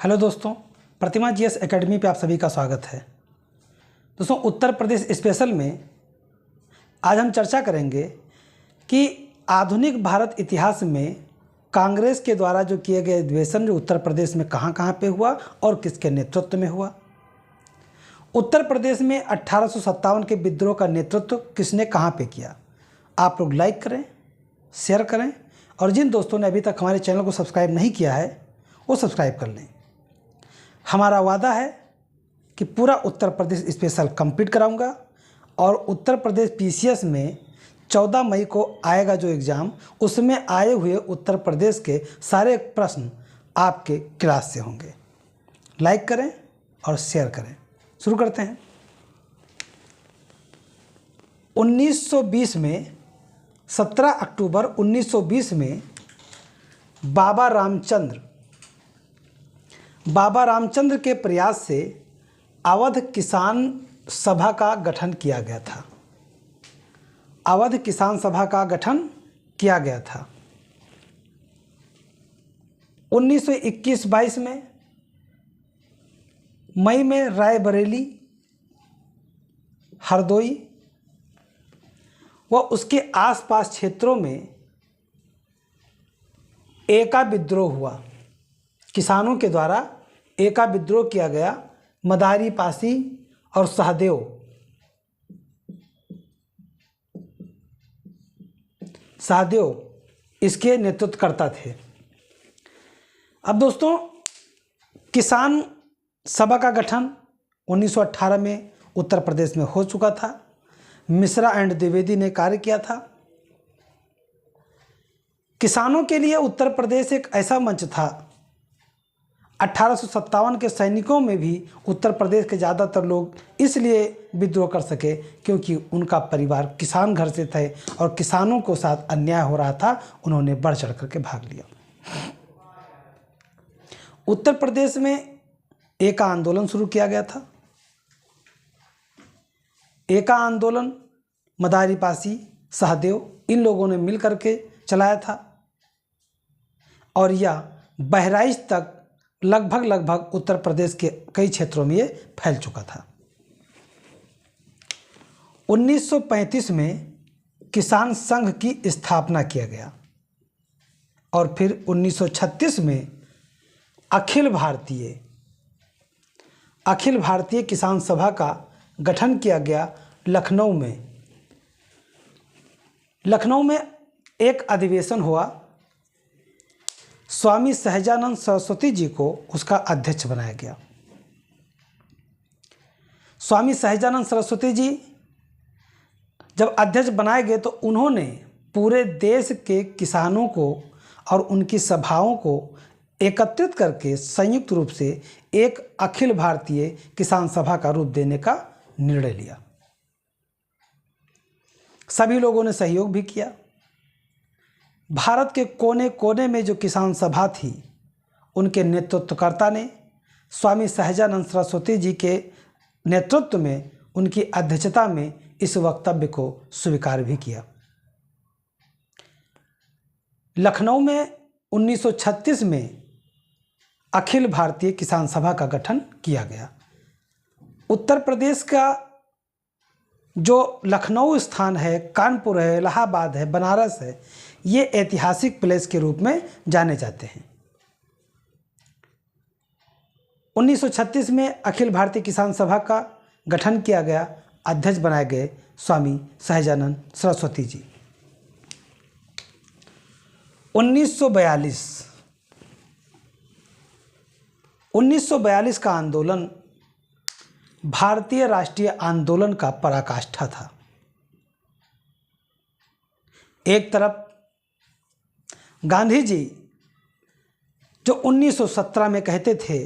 Hello दोस्तों, प्रतिमा GS academy पे आप सभी का स्वागत है। दोस्तों, उत्तर प्रदेश स्पेशल में आज हम चर्चा करेंगे कि आधुनिक भारत इतिहास में कांग्रेस के द्वारा जो किए गए अधिवेशन जो उत्तर प्रदेश में कहाँ पे हुआ और किसके नेतृत्व में हुआ। उत्तर प्रदेश में 1857 के विद्रोह का नेतृत्व किसने कहाँ पे किया। आप लोग लाइक करें, शेयर करें और जिन दोस्तों ने अभी तक हमारे चैनल को सब्सक्राइब नहीं किया है वो सब्सक्राइब कर लें। हमारा वादा है कि पूरा उत्तर प्रदेश स्पेशल कंप्लीट कराऊंगा और उत्तर प्रदेश पीसीएस में 14 मई को आएगा जो एग्ज़ाम, उसमें आए हुए उत्तर प्रदेश के सारे प्रश्न आपके क्लास से होंगे। लाइक करें और शेयर करें। शुरू करते हैं। 1920 में 17 अक्टूबर 1920 में बाबा रामचंद्र के प्रयास से अवध किसान सभा का गठन किया गया था। अवध किसान सभा का गठन किया गया था। 1921-22 में मई में रायबरेली, हरदोई व उसके आसपास क्षेत्रों में एका विद्रोह हुआ। किसानों के द्वारा एका विद्रोह किया गया। मदारी पासी और सहदेव इसके नेतृत्वकर्ता थे। अब दोस्तों, किसान सभा का गठन 1918 में उत्तर प्रदेश में हो चुका था। मिश्रा एंड द्विवेदी ने कार्य किया था। किसानों के लिए उत्तर प्रदेश एक ऐसा मंच था। 1857 के सैनिकों में भी उत्तर प्रदेश के ज़्यादातर लोग इसलिए विद्रोह कर सके क्योंकि उनका परिवार किसान घर से थे और किसानों को साथ अन्याय हो रहा था। उन्होंने बढ़ चढ़ करके भाग लिया। उत्तर प्रदेश में एका आंदोलन शुरू किया गया था। एका आंदोलन मदारी पासी, सहदेव इन लोगों ने मिल करके चलाया था और यह बहराइच तक लगभग उत्तर प्रदेश के कई क्षेत्रों में ये फैल चुका था। 1935 में किसान संघ की स्थापना किया गया और फिर 1936 में अखिल भारतीय किसान सभा का गठन किया गया। लखनऊ में एक अधिवेशन हुआ। स्वामी सहजानंद सरस्वती जी को उसका अध्यक्ष बनाया गया। स्वामी सहजानंद सरस्वती जी जब अध्यक्ष बनाए गए तो उन्होंने पूरे देश के किसानों को और उनकी सभाओं को एकत्रित करके संयुक्त रूप से एक अखिल भारतीय किसान सभा का रूप देने का निर्णय लिया। सभी लोगों ने सहयोग भी किया। भारत के कोने कोने में जो किसान सभा थी उनके नेतृत्वकर्ता ने स्वामी सहजानंद सरस्वती जी के नेतृत्व में, उनकी अध्यक्षता में इस वक्तव्य को स्वीकार भी किया। लखनऊ में 1936 में अखिल भारतीय किसान सभा का गठन किया गया। उत्तर प्रदेश का जो लखनऊ स्थान है, कानपुर है, इलाहाबाद है, बनारस है, ये ऐतिहासिक प्लेस के रूप में जाने जाते हैं। 1936 में अखिल भारतीय किसान सभा का गठन किया गया। अध्यक्ष बनाए गए स्वामी सहजानंद सरस्वती जी। 1942 का आंदोलन भारतीय राष्ट्रीय आंदोलन का पराकाष्ठा था। एक तरफ गांधी जी जो 1917 में कहते थे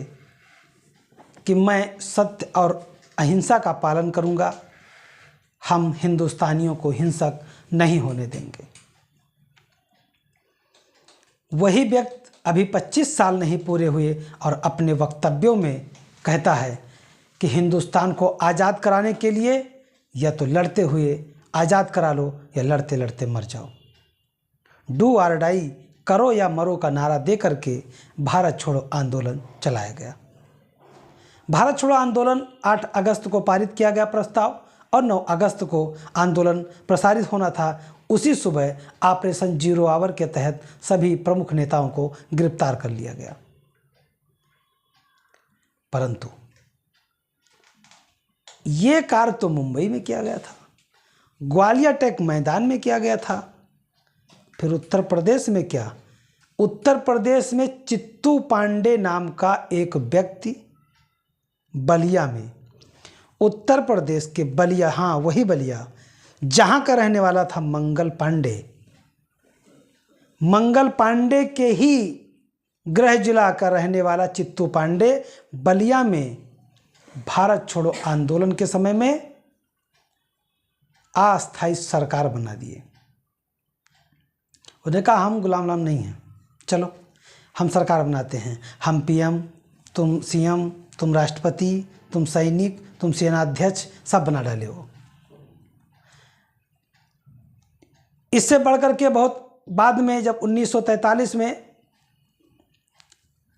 कि मैं सत्य और अहिंसा का पालन करूंगा, हम हिंदुस्तानियों को हिंसक नहीं होने देंगे। वही व्यक्ति अभी 25 साल नहीं पूरे हुए और अपने वक्तव्यों में कहता है कि हिंदुस्तान को आज़ाद कराने के लिए या तो लड़ते हुए आज़ाद करा लो या लड़ते लड़ते मर जाओ। डू और डाई करो या मरो का नारा दे करके भारत छोड़ो आंदोलन चलाया गया। भारत छोड़ो आंदोलन 8 अगस्त को पारित किया गया प्रस्ताव और 9 अगस्त को आंदोलन प्रसारित होना था। उसी सुबह ऑपरेशन जीरो आवर के तहत सभी प्रमुख नेताओं को गिरफ्तार कर लिया गया। परंतु ये कार्य तो मुंबई में किया गया था, ग्वालियर टेक मैदान में किया गया था। फिर उत्तर प्रदेश में क्या? उत्तर प्रदेश में चित्तू पांडे नाम का एक व्यक्ति बलिया में, उत्तर प्रदेश के बलिया, हाँ वही बलिया जहाँ का रहने वाला था मंगल पांडे, मंगल पांडे के ही गृह जिला का रहने वाला चित्तू पांडे बलिया में भारत छोड़ो आंदोलन के समय में अस्थायी सरकार बना दिए। उन्हें कहा हम गुलाम नहीं हैं, चलो हम सरकार बनाते हैं, हम पीएम, तुम सीएम, तुम राष्ट्रपति, तुम सैनिक, तुम सेनाध्यक्ष, सब बना डाले हो। इससे बढ़कर के बहुत बाद में जब 1943 में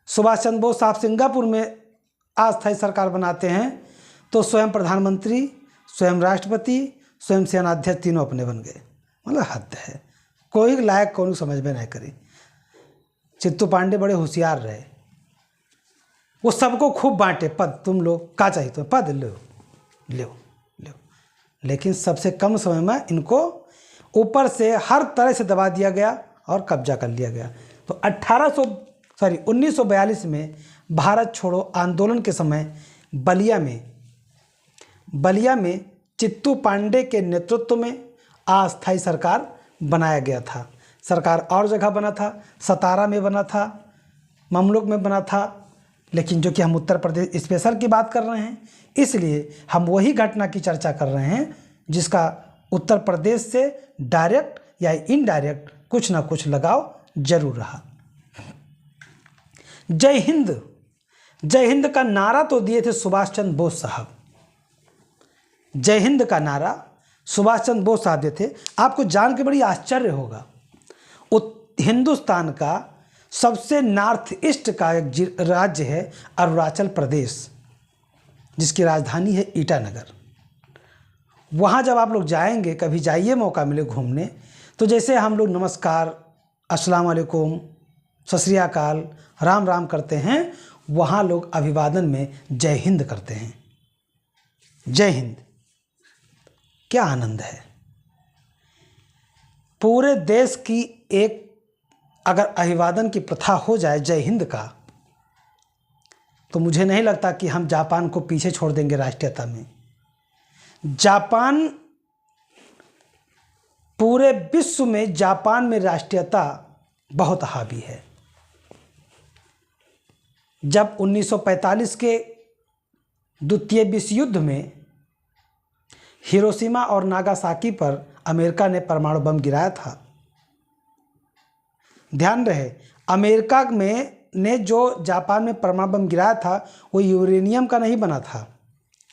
सुभाष चंद्र बोस साहब सिंगापुर में अस्थायी सरकार बनाते हैं तो स्वयं प्रधानमंत्री, स्वयं राष्ट्रपति, स्वयं सेनाध्यक्ष तीनों अपने बन गए। मतलब हद है, कोई लायक कौन समझ में नहीं करी। चित्तू पांडे बड़े होशियार रहे, वो सबको खूब बांटे पद, तुम लोग क्या चाहिए तुम्हें पद लो लो लो, लेकिन सबसे कम समय में इनको ऊपर से हर तरह से दबा दिया गया और कब्जा कर लिया गया। तो 1942 में भारत छोड़ो आंदोलन के समय बलिया में चित्तू पांडे के नेतृत्व में अस्थायी सरकार बनाया गया था। सरकार और जगह बना था, सतारा में बना था, ममलुक में बना था, लेकिन जो कि हम उत्तर प्रदेश स्पेशल की बात कर रहे हैं, इसलिए हम वही घटना की चर्चा कर रहे हैं जिसका उत्तर प्रदेश से डायरेक्ट या इनडायरेक्ट कुछ ना कुछ लगाव जरूर रहा। जय हिंद, जय हिंद का नारा तो दिए थे सुभाष चंद्र बोस साहब। जय हिंद का नारा सुभाष चंद्र बोस साहब दिए थे। आपको जान के बड़ी आश्चर्य होगा, हिंदुस्तान का सबसे नॉर्थ ईस्ट का एक राज्य है अरुणाचल प्रदेश, जिसकी राजधानी है ईटानगर। वहाँ जब आप लोग जाएंगे, कभी जाइए, मौका मिले घूमने, तो जैसे हम लोग नमस्कार, अस्सलाम वालेकुम, सत श्री अकाल, राम राम करते हैं, वहाँ लोग अभिवादन में जय हिंद करते हैं। जय हिंद, क्या आनंद है। पूरे देश की एक अगर अभिवादन की प्रथा हो जाए जय हिंद का, तो मुझे नहीं लगता कि हम जापान को पीछे छोड़ देंगे राष्ट्रीयता में। जापान, पूरे विश्व में जापान में राष्ट्रीयता बहुत हावी है। जब 1945 के द्वितीय विश्व युद्ध में हिरोशिमा और नागासाकी पर अमेरिका ने परमाणु बम गिराया था, ध्यान रहे, अमेरिका में ने जो जापान में परमाणु बम गिराया था वो यूरेनियम का नहीं बना था,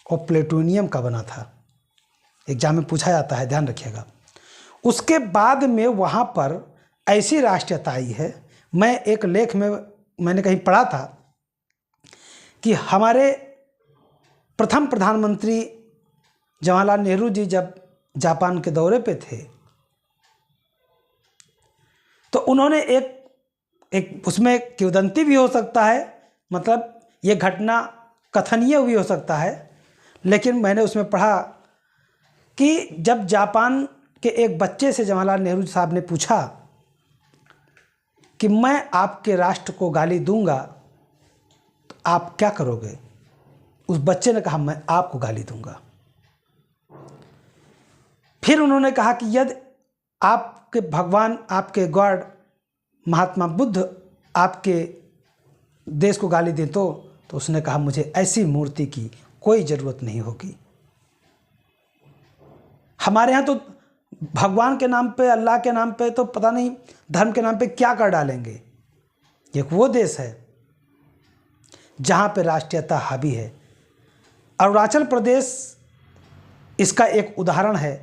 वो प्लेटोनियम का बना था। एग्जाम में पूछा जाता है, ध्यान रखिएगा। उसके बाद में वहाँ पर ऐसी राष्ट्रीयता आई है, मैं एक लेख में मैंने कहीं पढ़ा था कि हमारे प्रथम प्रधानमंत्री जवाहरलाल नेहरू जी जब जापान के दौरे पे थे तो उन्होंने एक उसमें किंवदंती भी हो सकता है, मतलब ये घटना कथनीय भी हो सकता है, लेकिन मैंने उसमें पढ़ा कि जब जापान के एक बच्चे से जवाहरलाल नेहरू साहब ने पूछा कि मैं आपके राष्ट्र को गाली दूंगा तो आप क्या करोगे, उस बच्चे ने कहा मैं आपको गाली दूंगा। फिर उन्होंने कहा कि यदि आपके भगवान, आपके गॉड महात्मा बुद्ध आपके देश को गाली दें तो उसने कहा मुझे ऐसी मूर्ति की कोई ज़रूरत नहीं होगी। हमारे यहाँ तो भगवान के नाम पे, अल्लाह के नाम पे, तो पता नहीं धर्म के नाम पे क्या कर डालेंगे। एक वो देश है जहाँ पे राष्ट्रीयता हावी है। अरुणाचल प्रदेश इसका एक उदाहरण है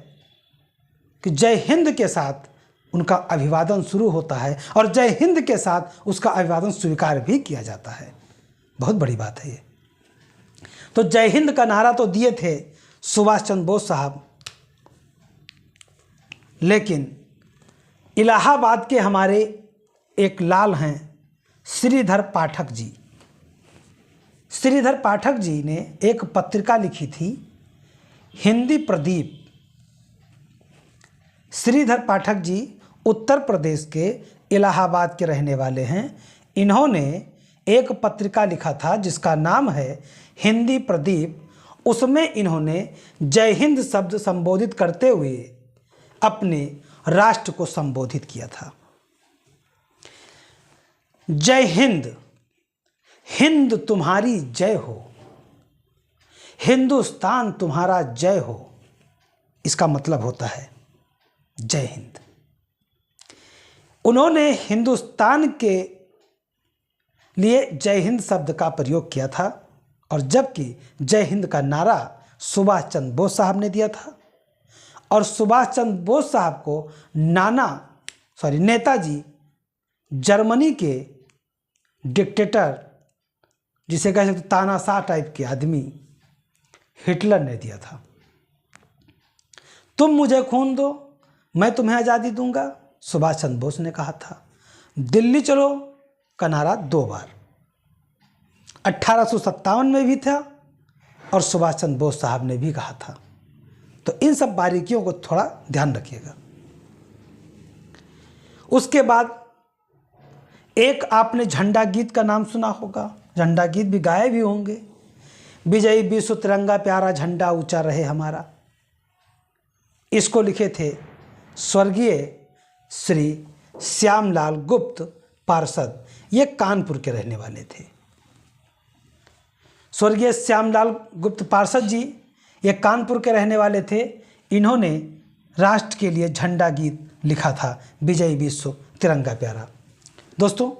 कि जय हिंद के साथ उनका अभिवादन शुरू होता है और जय हिंद के साथ उसका अभिवादन स्वीकार भी किया जाता है। बहुत बड़ी बात है ये। तो जय हिंद का नारा तो दिए थे सुभाष चंद्र बोस साहब, लेकिन इलाहाबाद के हमारे एक लाल हैं श्रीधर पाठक जी। श्रीधर पाठक जी ने एक पत्रिका लिखी थी हिंदी प्रदीप। श्रीधर पाठक जी उत्तर प्रदेश के इलाहाबाद के रहने वाले हैं। इन्होंने एक पत्रिका लिखा था जिसका नाम है हिंदी प्रदीप। उसमें इन्होंने जय हिंद शब्द संबोधित करते हुए अपने राष्ट्र को संबोधित किया था। जय हिंद, हिंद तुम्हारी जय हो, हिंदुस्तान तुम्हारा जय हो, इसका मतलब होता है जय हिंद। उन्होंने हिंदुस्तान के लिए जय हिंद शब्द का प्रयोग किया था, और जबकि जय हिंद का नारा सुभाष चंद्र बोस साहब ने दिया था। और सुभाष चंद्र बोस साहब को नेताजी जर्मनी के डिक्टेटर, जिसे कह सकते तानाशाह टाइप के आदमी, हिटलर ने दिया था। तुम मुझे खून दो, मैं तुम्हें आज़ादी दूंगा, सुभाष चंद्र बोस ने कहा था। दिल्ली चलो का नारा 2 बार 1857 में भी था और सुभाष चंद्र बोस साहब ने भी कहा था। तो इन सब बारीकियों को थोड़ा ध्यान रखिएगा। उसके बाद एक आपने झंडा गीत का नाम सुना होगा, झंडा गीत भी गाए भी होंगे, विजयी विश्व तिरंगा प्यारा झंडा ऊंचा रहे हमारा। इसको लिखे थे स्वर्गीय श्री श्यामलाल गुप्त पार्षद। ये कानपुर के रहने वाले थे। स्वर्गीय श्यामलाल गुप्त पार्षद जी ये कानपुर के रहने वाले थे। इन्होंने राष्ट्र के लिए झंडा गीत लिखा था, विजयी विश्व तिरंगा प्यारा। दोस्तों,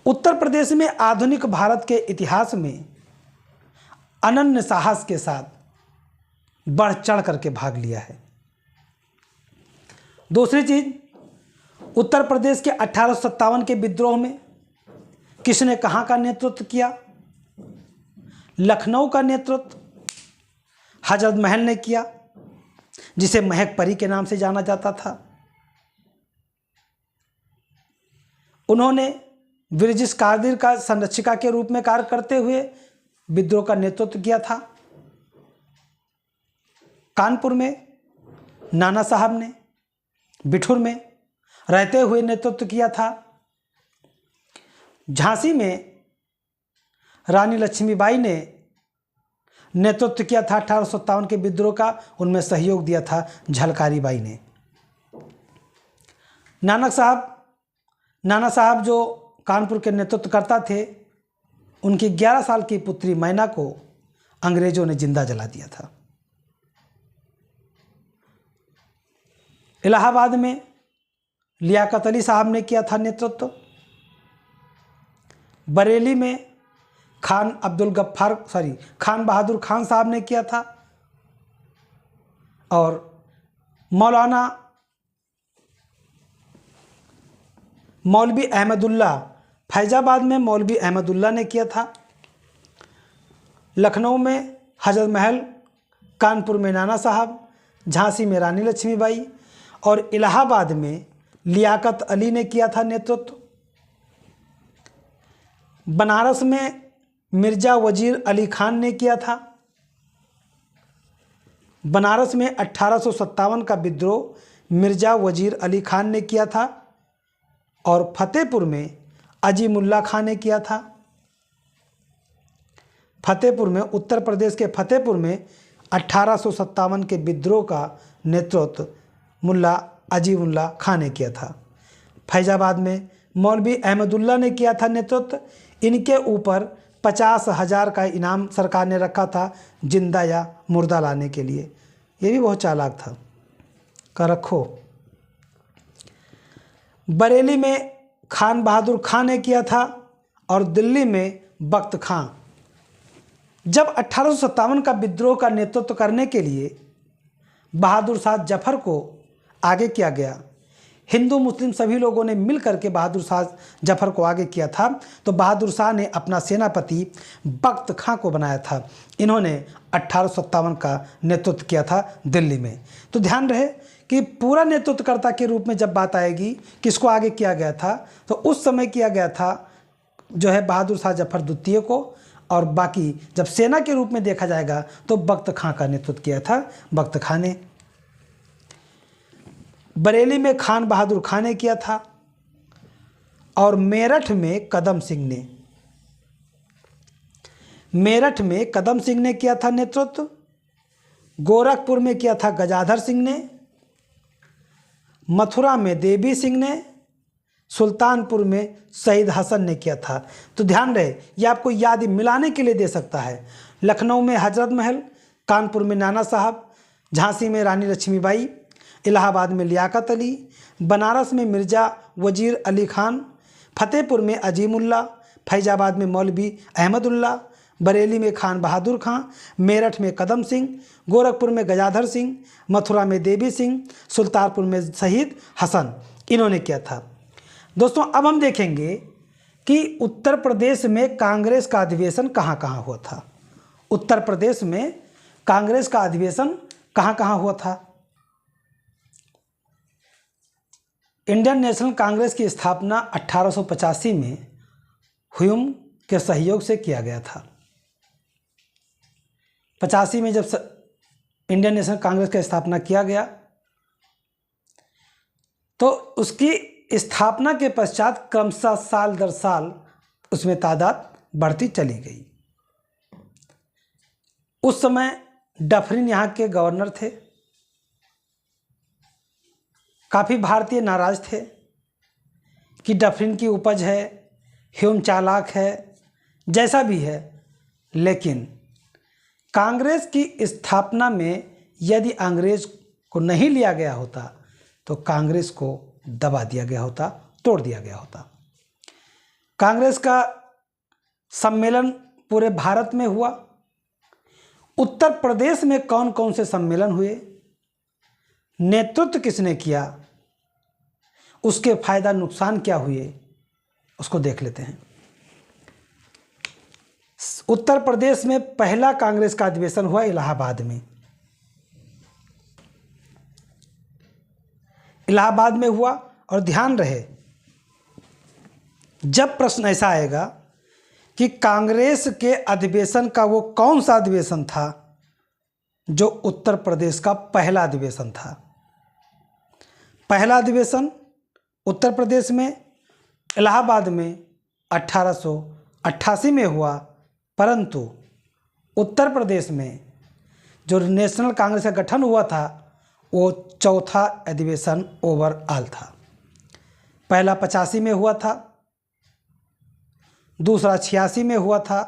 उत्तर प्रदेश में आधुनिक भारत के इतिहास में अनन्य साहस के साथ बढ़ चढ़ करके भाग लिया है। दूसरी चीज, उत्तर प्रदेश के 1857 के विद्रोह में किसने कहाँ का नेतृत्व किया? लखनऊ का नेतृत्व हजरत महल ने किया, जिसे महक परी के नाम से जाना जाता था। उन्होंने ब्रिटिश कादिर का संरक्षिका के रूप में कार्य करते हुए विद्रोह का नेतृत्व किया था। कानपुर में नाना साहब ने, बिठूर में रहते हुए नेतृत्व किया था। झांसी में रानी लक्ष्मीबाई ने नेतृत्व किया था 1857 के विद्रोह का, उनमें सहयोग दिया था झलकारी बाई ने। नाना साहब जो कानपुर के नेतृत्व करता थे, उनकी 11 साल की पुत्री मैना को अंग्रेजों ने जिंदा जला दिया था। इलाहाबाद में लियाकत अली साहब ने किया था नेतृत्व। बरेली में खान बहादुर खान साहब ने किया था। और मौलवी अहमदुल्ला, फैजाबाद में मौलवी अहमदुल्ला ने किया था। लखनऊ में हजरत महल, कानपुर में नाना साहब, झांसी में रानी लक्ष्मीबाई और इलाहाबाद में लियाकत अली ने किया था नेतृत्व। बनारस में मिर्जा वजीर अली खान ने किया था। बनारस में 1857 का विद्रोह मिर्जा वजीर अली खान ने किया था और फतेहपुर में अजीमुल्ला खान ने किया था। फतेहपुर में, उत्तर प्रदेश के फतेहपुर में 1857 के विद्रोह का नेतृत्व मुल्ला अजीमुल्ला खान ने किया था। फैजाबाद में मौलवी अहमदुल्ला ने किया था नेतृत्व। इनके ऊपर 50,000 का इनाम सरकार ने रखा था जिंदा या मुर्दा लाने के लिए। ये भी बहुत चालाक था का रखो। बरेली में खान बहादुर खान ने किया था और दिल्ली में बख्त खां। जब 1857 का विद्रोह का नेतृत्व करने के लिए बहादुर शाह जफर को आगे किया गया, हिंदू मुस्लिम सभी लोगों ने मिल करके बहादुर शाह जफर को आगे किया था। तो बहादुर शाह ने अपना सेनापति बख्त खां को बनाया था। इन्होंने 1857 का नेतृत्व किया था दिल्ली में। तो ध्यान रहे कि पूरा नेतृत्वकर्ता के रूप में जब बात आएगी किसको आगे किया गया था, तो उस समय किया गया था जो है बहादुर शाह जफर द्वितीय को, और बाकी जब सेना के रूप में देखा जाएगा तो बख्त खां का नेतृत्व किया था बख्त खां ने। बरेली में खान बहादुर खां ने किया था, और मेरठ में कदम सिंह ने किया था नेतृत्व। गोरखपुर में किया था गजाधर सिंह ने, मथुरा में देवी सिंह ने, सुल्तानपुर में शहीद हसन ने किया था। तो ध्यान रहे, ये आपको याद मिलाने के लिए दे सकता है। लखनऊ में हजरत महल, कानपुर में नाना साहब, झांसी में रानी लक्ष्मीबाई, इलाहाबाद में लियाकत अली, बनारस में मिर्ज़ा वजीर अली खान, फतेहपुर में अजीमुल्ला, फैजाबाद में मौलवी अहमदुल्ला, बरेली में खान बहादुर खां, मेरठ में कदम सिंह, गोरखपुर में गजाधर सिंह, मथुरा में देवी सिंह, सुल्तानपुर में शहीद हसन, इन्होंने किया था। दोस्तों अब हम देखेंगे कि उत्तर प्रदेश में कांग्रेस का अधिवेशन कहाँ कहाँ हुआ था। उत्तर प्रदेश में कांग्रेस का अधिवेशन कहाँ कहाँ हुआ था। इंडियन नेशनल कांग्रेस की स्थापना 1885 में ह्यूम के सहयोग से किया गया था। 85 में जब इंडियन नेशनल कांग्रेस का स्थापना किया गया तो उसकी स्थापना के पश्चात क्रमशः साल दर साल उसमें तादाद बढ़ती चली गई। उस समय डफरिन यहाँ के गवर्नर थे। काफ़ी भारतीय नाराज थे कि डफरिन की उपज है, ह्यूम चालाक है, जैसा भी है, लेकिन कांग्रेस की स्थापना में यदि अंग्रेज को नहीं लिया गया होता तो कांग्रेस को दबा दिया गया होता, तोड़ दिया गया होता। कांग्रेस का सम्मेलन पूरे भारत में हुआ। उत्तर प्रदेश में कौन कौन से सम्मेलन हुए, नेतृत्व किसने किया, उसके फायदा नुकसान क्या हुए, उसको देख लेते हैं। उत्तर प्रदेश में पहला कांग्रेस का अधिवेशन हुआ इलाहाबाद में। इलाहाबाद में हुआ। और ध्यान रहे, जब प्रश्न ऐसा आएगा कि कांग्रेस के अधिवेशन का वो कौन सा अधिवेशन था जो उत्तर प्रदेश का पहला अधिवेशन था। पहला अधिवेशन उत्तर प्रदेश में इलाहाबाद में 1888 में हुआ, परंतु उत्तर प्रदेश में जो नेशनल कांग्रेस का गठन हुआ था वो चौथा अधिवेशन ओवरऑल था। पहला 85 में हुआ था, दूसरा 86 में हुआ था,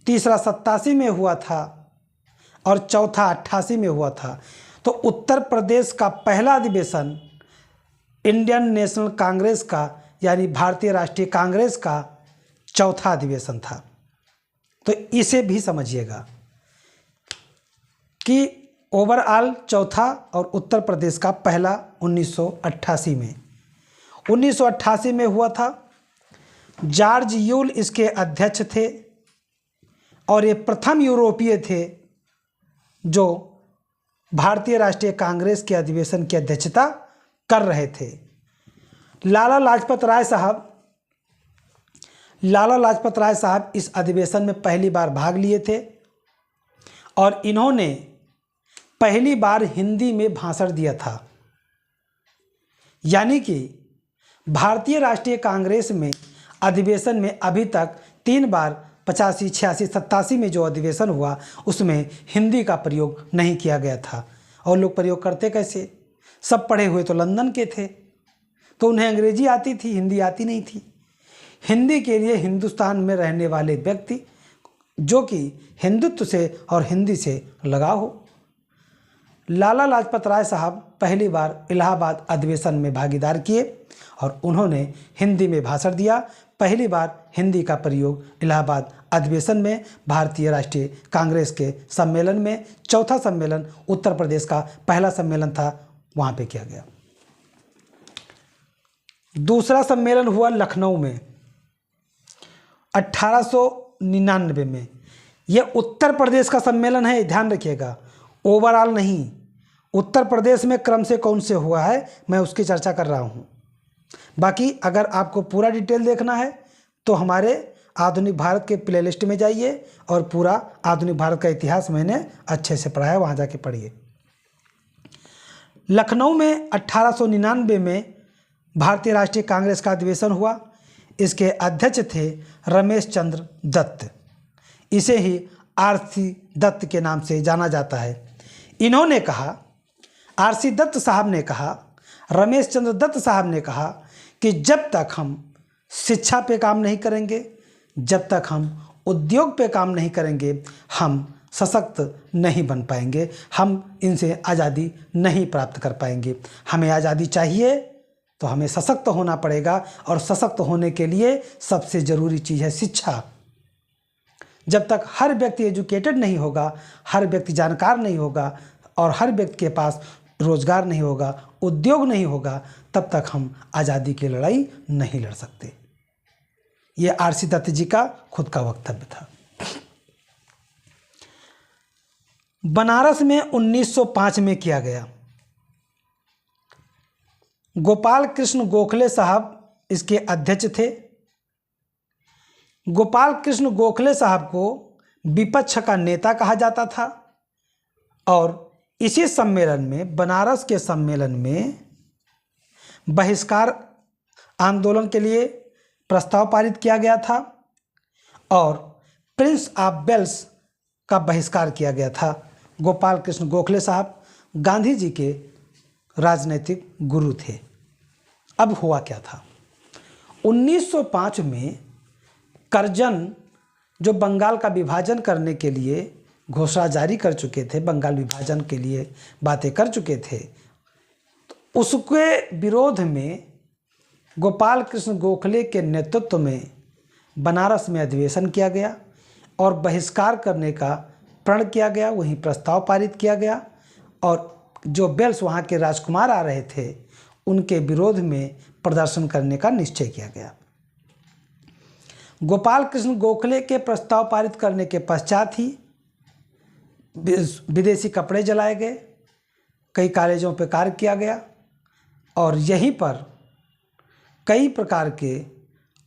तीसरा 87 में हुआ था और चौथा 88 में हुआ था। तो उत्तर प्रदेश का पहला अधिवेशन इंडियन नेशनल कांग्रेस का यानी भारतीय राष्ट्रीय कांग्रेस का चौथा अधिवेशन था। तो इसे भी समझिएगा कि ओवरऑल चौथा और उत्तर प्रदेश का पहला 1988 में 1988 में हुआ था। जॉर्ज यूल इसके अध्यक्ष थे और ये प्रथम यूरोपीय थे जो भारतीय राष्ट्रीय कांग्रेस के अधिवेशन की अध्यक्षता कर रहे थे। लाला लाजपत राय साहब इस अधिवेशन में पहली बार भाग लिए थे और इन्होंने पहली बार हिंदी में भाषण दिया था। यानी कि भारतीय राष्ट्रीय कांग्रेस में अधिवेशन में अभी तक 3 बार 85, 86, 87 में जो अधिवेशन हुआ उसमें हिंदी का प्रयोग नहीं किया गया था। और लोग प्रयोग करते कैसे, सब पढ़े हुए तो लंदन के थे, तो उन्हें अंग्रेजी आती थी, हिंदी आती नहीं थी। हिंदी के लिए हिंदुस्तान में रहने वाले व्यक्ति जो कि हिंदुत्व से और हिंदी से लगाव हो। लाला लाजपत राय साहब पहली बार इलाहाबाद अधिवेशन में भागीदार किए और उन्होंने हिंदी में भाषण दिया। पहली बार हिंदी का प्रयोग इलाहाबाद अधिवेशन में भारतीय राष्ट्रीय कांग्रेस के सम्मेलन में, चौथा सम्मेलन उत्तर प्रदेश का पहला सम्मेलन था, वहाँ पे किया गया। दूसरा सम्मेलन हुआ लखनऊ में 1899 में। यह उत्तर प्रदेश का सम्मेलन है, ध्यान रखिएगा, ओवरऑल नहीं। उत्तर प्रदेश में क्रम से कौन से हुआ है मैं उसकी चर्चा कर रहा हूँ। बाकी अगर आपको पूरा डिटेल देखना है तो हमारे आधुनिक भारत के प्लेलिस्ट में जाइए और पूरा आधुनिक भारत का इतिहास मैंने अच्छे से पढ़ा है, वहाँ जाके पढ़िए। लखनऊ में 1899 में भारतीय राष्ट्रीय कांग्रेस का अधिवेशन हुआ। इसके अध्यक्ष थे रमेश चंद्र दत्त। इसे ही आरसी दत्त के नाम से जाना जाता है। इन्होंने कहा, आरसी दत्त साहब ने कहा, रमेश चंद्र दत्त साहब ने कहा कि जब तक हम शिक्षा पे काम नहीं करेंगे, जब तक हम उद्योग पे काम नहीं करेंगे, हम सशक्त नहीं बन पाएंगे, हम इनसे आज़ादी नहीं प्राप्त कर पाएंगे। हमें आज़ादी चाहिए तो हमें सशक्त होना पड़ेगा, और सशक्त होने के लिए सबसे ज़रूरी चीज़ है शिक्षा। जब तक हर व्यक्ति एजुकेटेड नहीं होगा, हर व्यक्ति जानकार नहीं होगा और हर व्यक्ति के पास रोजगार नहीं होगा, उद्योग नहीं होगा, तब तक हम आज़ादी की लड़ाई नहीं लड़ सकते। ये आरसी दत्त जी का खुद का वक्तव्य था। बनारस में 1905 में किया गया। गोपाल कृष्ण गोखले साहब इसके अध्यक्ष थे। गोपाल कृष्ण गोखले साहब को विपक्ष का नेता कहा जाता था, और इसी सम्मेलन में, बनारस के सम्मेलन में बहिष्कार आंदोलन के लिए प्रस्ताव पारित किया गया था और प्रिंस ऑफ वेल्स का बहिष्कार किया गया था। गोपाल कृष्ण गोखले साहब गांधी जी के राजनीतिक गुरु थे। अब हुआ क्या था, 1905 में करजन जो बंगाल का विभाजन करने के लिए घोषणा जारी कर चुके थे, बंगाल विभाजन के लिए बातें कर चुके थे, तो उसके विरोध में गोपाल कृष्ण गोखले के नेतृत्व में बनारस में अधिवेशन किया गया और बहिष्कार करने का प्रण किया गया, वहीं प्रस्ताव पारित किया गया, और जो बेल्स वहाँ के राजकुमार आ रहे थे उनके विरोध में प्रदर्शन करने का निश्चय किया गया। गोपाल कृष्ण गोखले के प्रस्ताव पारित करने के पश्चात ही विदेशी कपड़े जलाए गए, कई कॉलेजों पर कार्य किया गया, और यहीं पर कई प्रकार के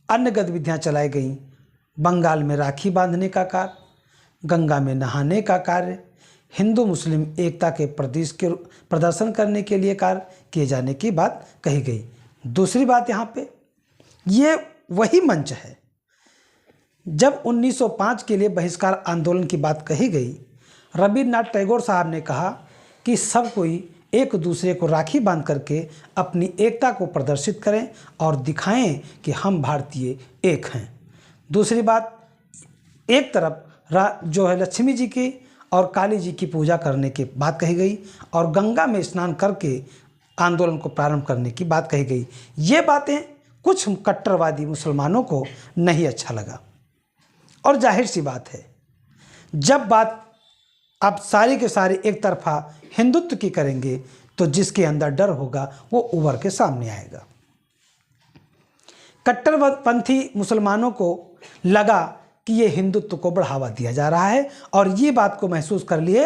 अन्य गतिविधियां चलाई गईं। बंगाल में राखी बांधने का कार्य, गंगा में नहाने का कार्य, हिंदू मुस्लिम एकता के प्रदर्शन करने के लिए कार्य किए जाने की बात कही गई। दूसरी बात यहाँ पे, ये वही मंच है जब 1905 के लिए बहिष्कार आंदोलन की बात कही गई, रविन्द्रनाथ टैगोर साहब ने कहा कि सब कोई एक दूसरे को राखी बांध करके अपनी एकता को प्रदर्शित करें और दिखाएं कि हम भारतीय एक हैं। दूसरी बात, एक तरफ जो है लक्ष्मी जी की और काली जी की पूजा करने की बात कही गई, और गंगा में स्नान करके आंदोलन को प्रारंभ करने की बात कही गई। ये बातें कुछ कट्टरवादी मुसलमानों को नहीं अच्छा लगा, और जाहिर सी बात है जब बात आप सारी के सारी एक तरफा हिंदुत्व की करेंगे तो जिसके अंदर डर होगा वो उभर के सामने आएगा। कट्टरपंथी मुसलमानों को लगा कि ये हिंदुत्व को बढ़ावा दिया जा रहा है, और ये बात को महसूस कर लिए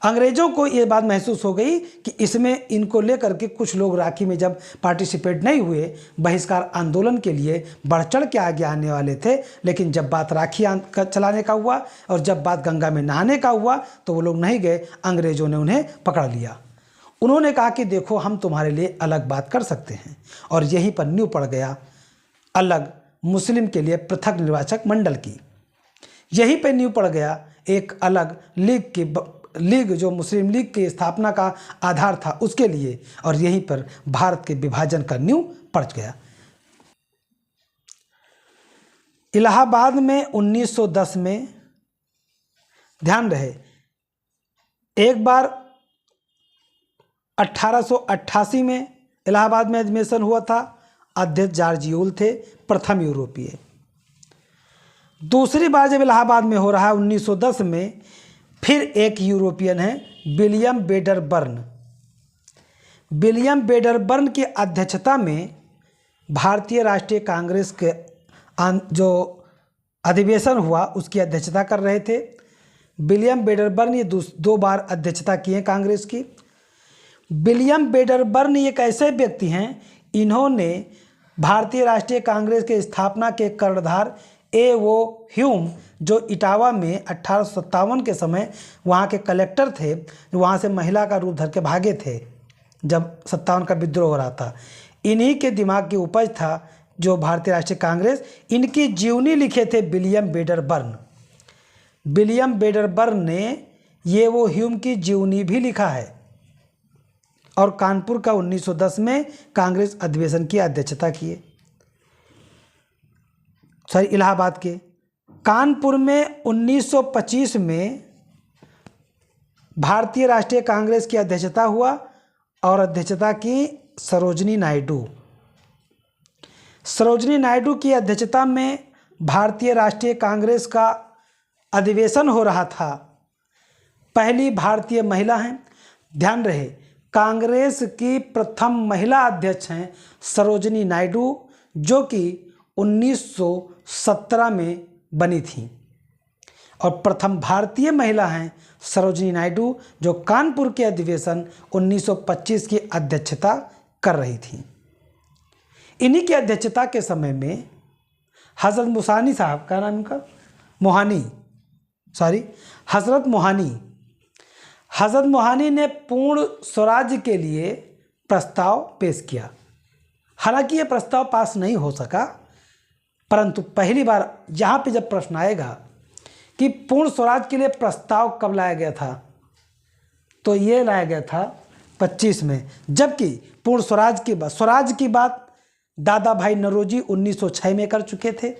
अंग्रेज़ों को ये बात महसूस हो गई कि इसमें इनको लेकर के कुछ लोग राखी में जब पार्टिसिपेट नहीं हुए, बहिष्कार आंदोलन के लिए बढ़ चढ़ के आगे आने वाले थे, लेकिन जब बात राखी चलाने का हुआ और जब बात गंगा में नहाने का हुआ तो वो लोग नहीं गए। अंग्रेज़ों ने उन्हें पकड़ लिया। उन्होंने कहा कि देखो हम तुम्हारे लिए अलग बात कर सकते हैं, और यहीं पर नींव पड़ गया अलग मुस्लिम के लिए पृथक निर्वाचक मंडल की। यहीं पर नींव पड़ गया एक अलग लीग जो मुस्लिम लीग की स्थापना का आधार था उसके लिए, और यहीं पर भारत के विभाजन का नींव पड़ गया। इलाहाबाद में 1910 में, ध्यान रहे, एक बार 1888 में इलाहाबाद में एडमिशन हुआ था, अध्यक्ष जॉर्ज यूल थे, प्रथम यूरोपीय। दूसरी बार जब इलाहाबाद में हो रहा है 1910 में, फिर एक यूरोपियन है विलियम वेडरबर्न। विलियम वेडरबर्न की अध्यक्षता में भारतीय राष्ट्रीय कांग्रेस के जो अधिवेशन हुआ उसकी अध्यक्षता कर रहे थे। विलियम वेडरबर्न ये दो बार अध्यक्षता की है कांग्रेस की। विलियम वेडरबर्न एक ऐसे व्यक्ति हैं, इन्होंने भारतीय राष्ट्रीय कांग्रेस के स्थापना के कर्णधार A.O. ह्यूम जो इटावा में 1857 के समय वहाँ के कलेक्टर थे, वहाँ से महिला का रूप धर के भागे थे जब 57 का विद्रोह हो रहा था, इन्हीं के दिमाग की उपज था जो भारतीय राष्ट्रीय कांग्रेस। इनकी जीवनी लिखे थे विलियम वेडरबर्न। विलियम वेडरबर्न ने A.O. ह्यूम की जीवनी भी लिखा है और कानपुर का 1910 में कांग्रेस अधिवेशन की अध्यक्षता किए। सॉरी, इलाहाबाद के कानपुर में 1925 में भारतीय राष्ट्रीय कांग्रेस की अध्यक्षता हुआ और अध्यक्षता की सरोजनी नायडू। सरोजनी नायडू की अध्यक्षता में भारतीय राष्ट्रीय कांग्रेस का अधिवेशन हो रहा था। पहली भारतीय महिला हैं, ध्यान रहे, कांग्रेस की प्रथम महिला अध्यक्ष हैं सरोजनी नायडू, जो कि 1917 में बनी थी, और प्रथम भारतीय महिला हैं सरोजनी नायडू जो कानपुर के अधिवेशन 1925 की अध्यक्षता कर रही थी। इन्हीं की अध्यक्षता के समय में हज़रत मुसानी साहब का नाम इनका हज़रत मोहानी ने पूर्ण स्वराज्य के लिए प्रस्ताव पेश किया। हालांकि ये प्रस्ताव पास नहीं हो सका, परंतु पहली बार यहाँ पे जब प्रश्न आएगा कि पूर्ण स्वराज के लिए प्रस्ताव कब लाया गया था, तो ये लाया गया था 25 में, जबकि पूर्ण स्वराज की बात दादा भाई नौरोजी 1906 में कर चुके थे,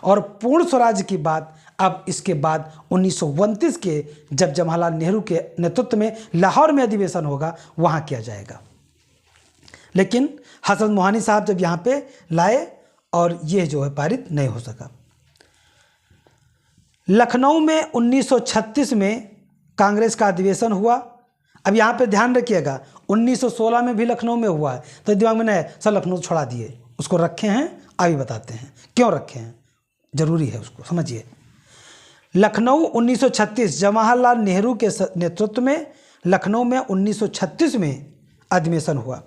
और पूर्ण स्वराज की बात अब इसके बाद 1929 के जब जवाहरलाल नेहरू के नेतृत्व में लाहौर में अधिवेशन होगा वहाँ किया जाएगा। लेकिन हज़रत मोहानी साहब जब यहाँ पे लाए और ये जो है पारित नहीं हो सका। लखनऊ में 1936 में कांग्रेस का अधिवेशन हुआ। अब यहाँ पे ध्यान रखिएगा, 1916 में भी लखनऊ में हुआ है, तो दिमाग में नहीं है सर लखनऊ छोड़ा दिए, उसको रखे हैं, अभी बताते हैं क्यों रखे हैं, जरूरी है उसको समझिए। लखनऊ 1936 जवाहरलाल नेहरू के नेतृत्व में लखनऊ में 1936 में अधिवेशन हुआ,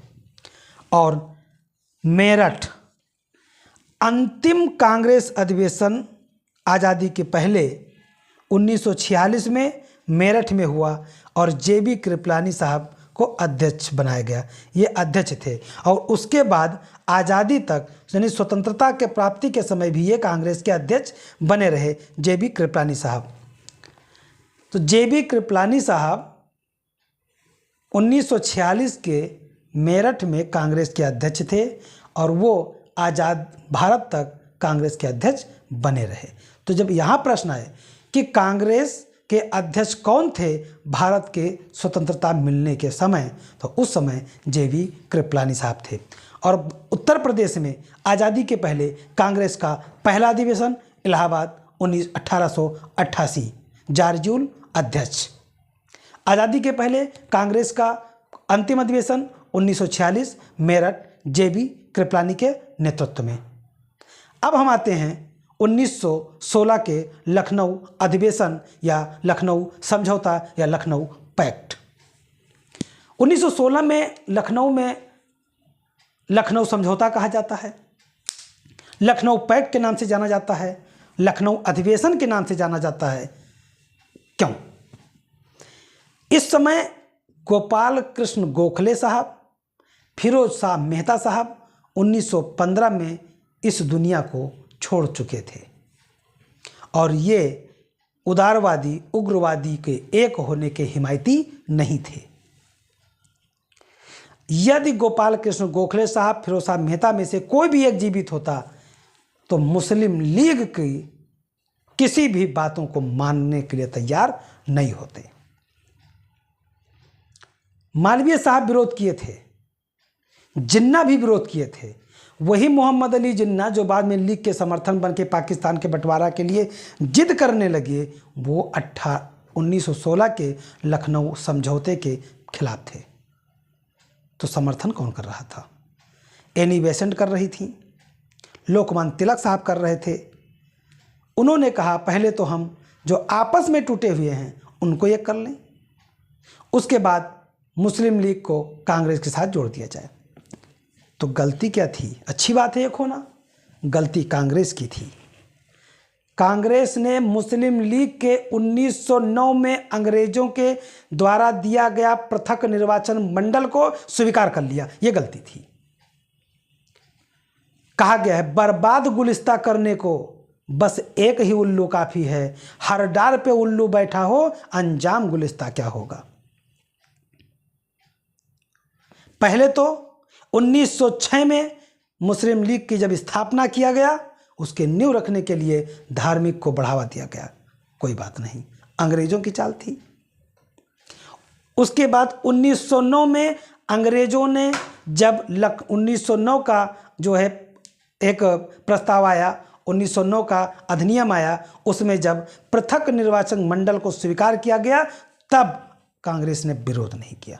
और मेरठ अंतिम कांग्रेस अधिवेशन आज़ादी के पहले 1946 में मेरठ में हुआ और JB कृपलानी साहब को अध्यक्ष बनाया गया। ये अध्यक्ष थे, और उसके बाद आज़ादी तक यानी स्वतंत्रता के प्राप्ति के समय भी ये कांग्रेस के अध्यक्ष बने रहे JB कृपलानी साहब। तो JB कृपलानी साहब 1946 के मेरठ में कांग्रेस के अध्यक्ष थे, और वो आज़ाद भारत तक कांग्रेस के अध्यक्ष बने रहे। तो जब यहाँ प्रश्न आए कि कांग्रेस के अध्यक्ष कौन थे भारत के स्वतंत्रता मिलने के समय, तो उस समय JB कृपलानी साहब थे। और उत्तर प्रदेश में आज़ादी के पहले कांग्रेस का पहला अधिवेशन इलाहाबाद 1888, जारजूल अध्यक्ष। आज़ादी के पहले कांग्रेस का अंतिम अधिवेशन 1946 मेरठ JB कृपलानी के नेतृत्व में। अब हम आते हैं 1916 के लखनऊ अधिवेशन या लखनऊ समझौता या लखनऊ पैक्ट। 1916 में लखनऊ समझौता कहा जाता है, लखनऊ पैक्ट के नाम से जाना जाता है, लखनऊ अधिवेशन के नाम से जाना जाता है। क्यों? इस समय गोपाल कृष्ण गोखले साहब, फिरोज शाह मेहता साहब 1915 में इस दुनिया को छोड़ चुके थे, और ये उदारवादी उग्रवादी के एक होने के हिमायती नहीं थे। यदि गोपाल कृष्ण गोखले साहब, फिरोज शाह मेहता में से कोई भी एक जीवित होता तो मुस्लिम लीग की किसी भी बातों को मानने के लिए तैयार नहीं होते। मालवीय साहब विरोध किए थे, जिन्ना भी विरोध किए थे। वही मोहम्मद अली जिन्ना जो बाद में लीग के समर्थन बन के पाकिस्तान के बंटवारा के लिए जिद करने लगे, वो 1916 के लखनऊ समझौते के खिलाफ थे। तो समर्थन कौन कर रहा था? एनी बेसेंट कर रही थी, लोकमान्य तिलक साहब कर रहे थे। उन्होंने कहा पहले तो हम जो आपस में टूटे हुए हैं उनको एक कर लें, उसके बाद मुस्लिम लीग को कांग्रेस के साथ जोड़ दिया जाए। तो गलती क्या थी? अच्छी बात है एक होना, गलती कांग्रेस की थी। कांग्रेस ने मुस्लिम लीग के 1909 में अंग्रेजों के द्वारा दिया गया पृथक निर्वाचन मंडल को स्वीकार कर लिया, यह गलती थी। कहा गया है बर्बाद गुलिस्ता करने को बस एक ही उल्लू काफी है, हर डार पे उल्लू बैठा हो अंजाम गुलिस्ता क्या होगा। पहले तो 1906 में मुस्लिम लीग की जब स्थापना किया गया, उसके नींव रखने के लिए धार्मिक को बढ़ावा दिया गया, कोई बात नहीं, अंग्रेजों की चाल थी। उसके बाद 1909 में अंग्रेजों ने जब 1909 का जो है एक प्रस्ताव आया, 1909 का अधिनियम आया, उसमें जब पृथक निर्वाचन मंडल को स्वीकार किया गया तब कांग्रेस ने विरोध नहीं किया,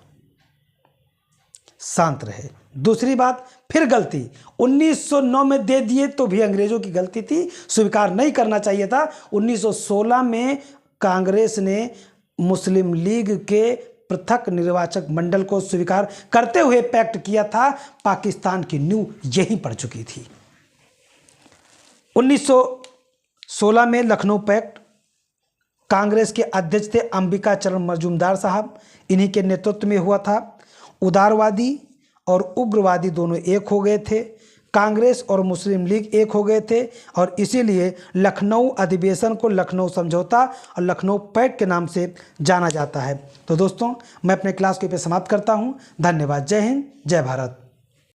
शांत रहे। दूसरी बात, फिर गलती 1909 में दे दिए तो भी अंग्रेजों की गलती थी, स्वीकार नहीं करना चाहिए था। 1916 में कांग्रेस ने मुस्लिम लीग के पृथक निर्वाचक मंडल को स्वीकार करते हुए पैक्ट किया था, पाकिस्तान की नींव यहीं पड़ चुकी थी। 1916 में लखनऊ पैक्ट, कांग्रेस के अध्यक्ष थे अंबिका चरण मजूमदार साहब, इन्हीं के नेतृत्व में हुआ था। उदारवादी और उग्रवादी दोनों एक हो गए थे, कांग्रेस और मुस्लिम लीग एक हो गए थे, और इसीलिए लखनऊ अधिवेशन को लखनऊ समझौता और लखनऊ पैक्ट के नाम से जाना जाता है। तो दोस्तों, मैं अपने क्लास को पे समाप्त करता हूं। धन्यवाद। जय हिंद, जय भारत।